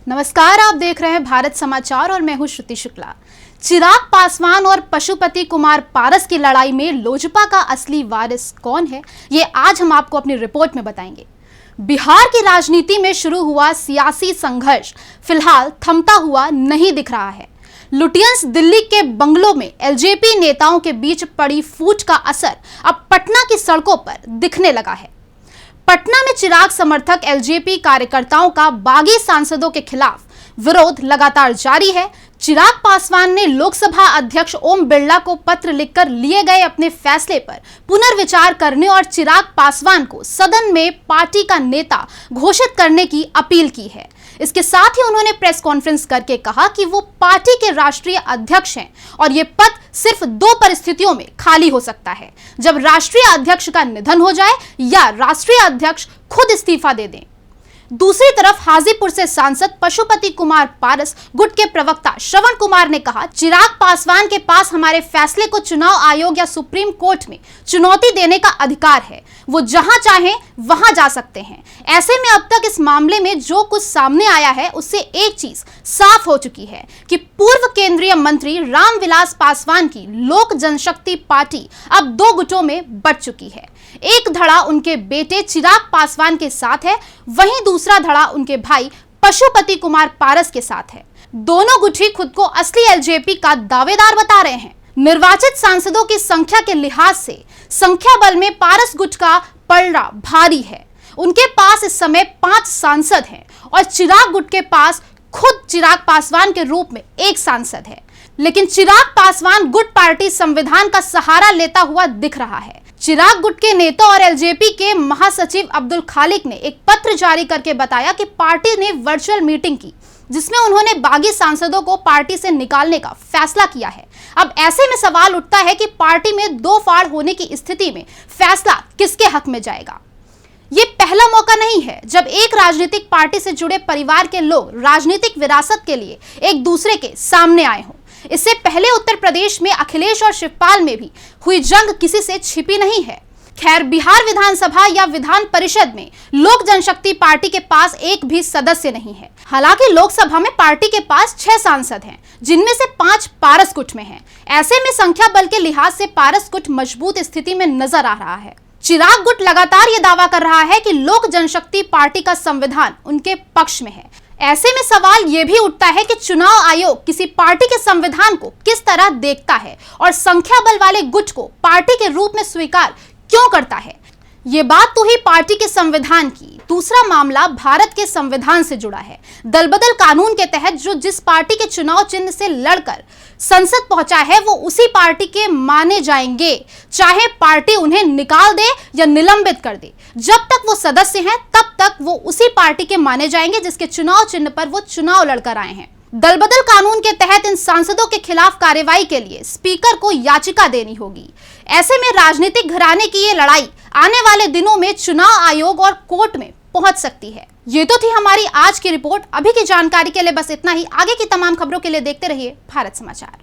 नमस्कार, आप देख रहे हैं भारत समाचार और मैं हूं श्रुति शुक्ला। चिराग पासवान और पशुपति कुमार पारस की लड़ाई में लोजपा का असली वारिस कौन है, ये आज हम आपको अपनी रिपोर्ट में बताएंगे। बिहार की राजनीति में शुरू हुआ सियासी संघर्ष फिलहाल थमता हुआ नहीं दिख रहा है। लुटियंस दिल्ली के बंगलों में एलजेपी नेताओं के बीच पड़ी फूट का असर अब पटना की सड़कों पर दिखने लगा है। पटना में चिराग समर्थक एलजेपी कार्यकर्ताओं का बागी सांसदों के खिलाफ विरोध लगातार जारी है। चिराग पासवान ने लोकसभा अध्यक्ष ओम बिरला को पत्र लिखकर लिए गए अपने फैसले पर पुनर्विचार करने और चिराग पासवान को सदन में पार्टी का नेता घोषित करने की अपील की है। इसके साथ ही उन्होंने प्रेस कॉन्फ्रेंस करके कहा कि वो पार्टी के राष्ट्रीय अध्यक्ष हैं और ये पद सिर्फ 2 परिस्थितियों में खाली हो सकता है, जब राष्ट्रीय अध्यक्ष का निधन हो जाए या राष्ट्रीय अध्यक्ष खुद इस्तीफा दे दें। दूसरी तरफ हाजीपुर से सांसद पशुपति कुमार पारस गुट के प्रवक्ता श्रवण कुमार ने कहा, चिराग पासवान के पास हमारे फैसले को चुनाव आयोग या सुप्रीम कोर्ट में चुनौती देने का अधिकार है। वो जहां चाहें वहां जा सकते हैं। ऐसे में अब तक इस मामले में जो कुछ सामने आया है उससे एक चीज साफ हो चुकी है कि पूर्व केंद्रीय मंत्री रामविलास पासवान की लोक जनशक्ति पार्टी अब 2 गुटों में बंट चुकी है। एक धड़ा उनके बेटे चिराग पासवान के साथ है, वहीं दूसरा धड़ा उनके भाई पशुपति कुमार पारस के साथ है। दोनों गुट ही खुद को असली एलजेपी का दावेदार बता रहे हैं। निर्वाचित सांसदों की संख्या के लिहाज से संख्या बल में पारस गुट का पलड़ा भारी है। उनके पास इस समय 5 सांसद हैं और चिराग गुट के पास खुद चिराग पासवान के रूप में 1 सांसद है। लेकिन चिराग पासवान गुट पार्टी संविधान का सहारा लेता हुआ दिख रहा है। चिराग गुट के नेता और एलजेपी के महासचिव अब्दुल खालिक ने एक पत्र जारी करके बताया कि पार्टी ने वर्चुअल मीटिंग की, जिसमें उन्होंने बागी सांसदों को पार्टी से निकालने का फैसला किया है। अब ऐसे में सवाल उठता है कि पार्टी में 2 फाड़ होने की स्थिति में फैसला किसके हक में जाएगा। ये पहला मौका नहीं है जब एक राजनीतिक पार्टी से जुड़े परिवार के लोग राजनीतिक विरासत के लिए एक दूसरे के सामने आए हों। इससे पहले उत्तर प्रदेश में अखिलेश और शिवपाल में भी हुई जंग किसी से छिपी नहीं है। खैर, बिहार विधानसभा या विधान परिषद में लोक जनशक्ति पार्टी के पास एक भी सदस्य नहीं है। हालांकि लोकसभा में पार्टी के पास 6 सांसद हैं, जिनमें से 5 पारस गुट में हैं। ऐसे में संख्या बल के लिहाज से पारस गुट मजबूत स्थिति में नजर आ रहा है। चिराग गुट लगातार ये दावा कर रहा है कि लोक जनशक्ति पार्टी का संविधान उनके पक्ष में है। ऐसे में सवाल ये भी उठता है कि चुनाव आयोग किसी पार्टी के संविधान को किस तरह देखता है और संख्या बल वाले गुट को पार्टी के रूप में स्वीकार क्यों करता है। ये बात तो ही पार्टी के संविधान की। दूसरा मामला भारत के संविधान से जुड़ा है। दल बदल कानून के तहत जो जिस पार्टी के चुनाव चिन्ह से लड़कर संसद पहुंचा है वो उसी पार्टी के माने जाएंगे, चाहे पार्टी उन्हें निकाल दे या निलंबित कर दे। जब तक वो सदस्य हैं तब तक वो उसी पार्टी के माने जाएंगे जिसके चुनाव चिन्ह पर वो चुनाव लड़कर आए हैं। दल बदल कानून के तहत इन सांसदों के खिलाफ कार्रवाई के लिए स्पीकर को याचिका देनी होगी। ऐसे में राजनीतिक घराने की ये लड़ाई आने वाले दिनों में चुनाव आयोग और कोर्ट में पहुंच सकती है। ये तो थी हमारी आज की रिपोर्ट। अभी की जानकारी के लिए बस इतना ही। आगे की तमाम खबरों के लिए देखते रहिए भारत समाचार।